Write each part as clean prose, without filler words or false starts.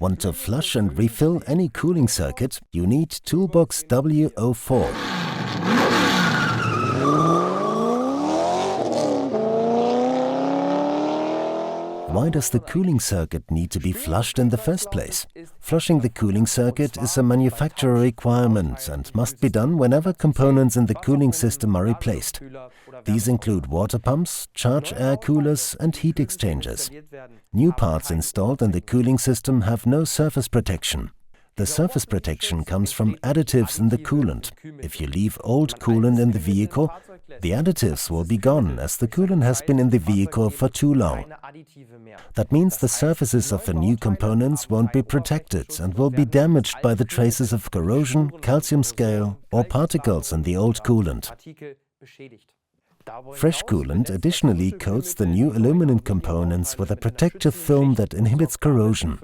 Want to flush and refill any cooling circuit? You need Toolbox W04. Why does the cooling circuit need to be flushed in the first place? Flushing the cooling circuit is a manufacturer requirement and must be done whenever components in the cooling system are replaced. These include water pumps, charge air coolers and heat exchangers. New parts installed in the cooling system have no surface protection. The surface protection comes from additives in the coolant. If you leave old coolant in the vehicle, the additives will be gone as the coolant has been in the vehicle for too long. That means the surfaces of the new components won't be protected and will be damaged by the traces of corrosion, calcium scale or particles in the old coolant. Fresh coolant additionally coats the new aluminum components with a protective film that inhibits corrosion.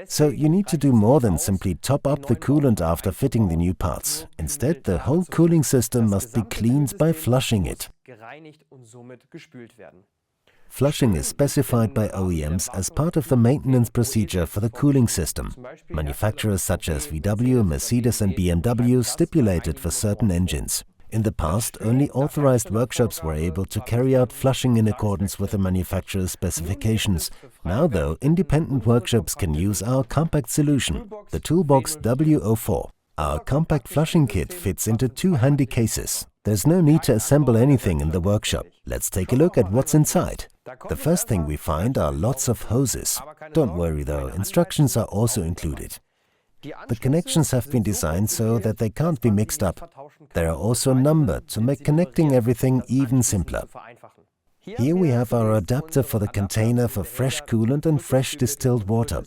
So you need to do more than simply top up the coolant after fitting the new parts. Instead, the whole cooling system must be cleaned by flushing it. Flushing is specified by OEMs as part of the maintenance procedure for the cooling system. Manufacturers such as VW, Mercedes and BMW stipulate it for certain engines. In the past, only authorized workshops were able to carry out flushing in accordance with the manufacturer's specifications. Now, though, independent workshops can use our compact solution, the Toolbox W04. Our compact flushing kit fits into 2 handy cases. There's no need to assemble anything in the workshop. Let's take a look at what's inside. The first thing we find are lots of hoses. Don't worry though, instructions are also included. The connections have been designed so that they can't be mixed up. They are also numbered to make connecting everything even simpler. Here we have our adapter for the container for fresh coolant and fresh distilled water.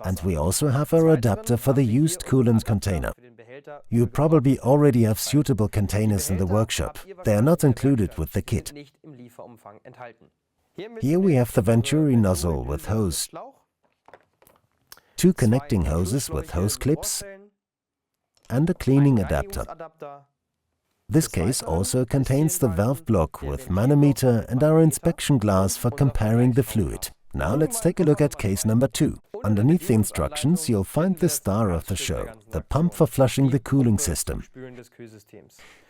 And we also have our adapter for the used coolant container. You probably already have suitable containers in the workshop. They are not included with the kit. Here we have the Venturi nozzle with hose, 2 connecting hoses with hose clips, and a cleaning adapter. This case also contains the valve block with manometer and our inspection glass for comparing the fluid. Now let's take a look at case number 2. Underneath the instructions you'll find the star of the show, the pump for flushing the cooling system.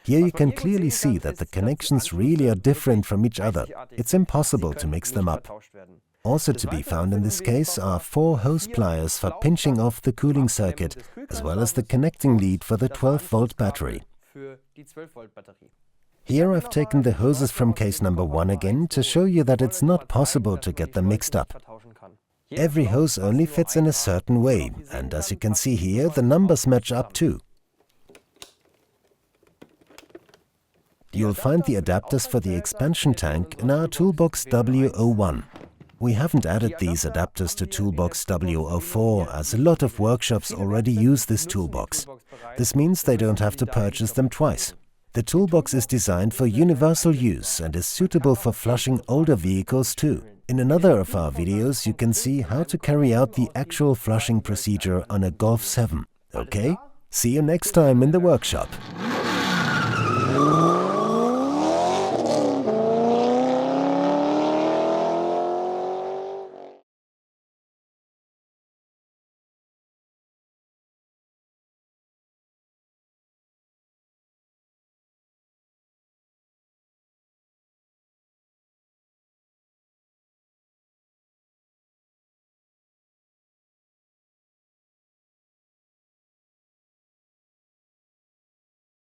Here you can clearly see that the connections really are different from each other. It's impossible to mix them up. Also to be found in this case are 4 hose pliers for pinching off the cooling circuit, as well as the connecting lead for the 12-volt battery. Here I've taken the hoses from case number 1 again to show you that it's not possible to get them mixed up. Every hose only fits in a certain way, and as you can see here, the numbers match up too. You'll find the adapters for the expansion tank in our Toolbox W01. We haven't added these adapters to Toolbox W04 as a lot of workshops already use this toolbox. This means they don't have to purchase them twice. The toolbox is designed for universal use and is suitable for flushing older vehicles too. In another of our videos you can see how to carry out the actual flushing procedure on a Golf 7. Okay? See you next time in the workshop.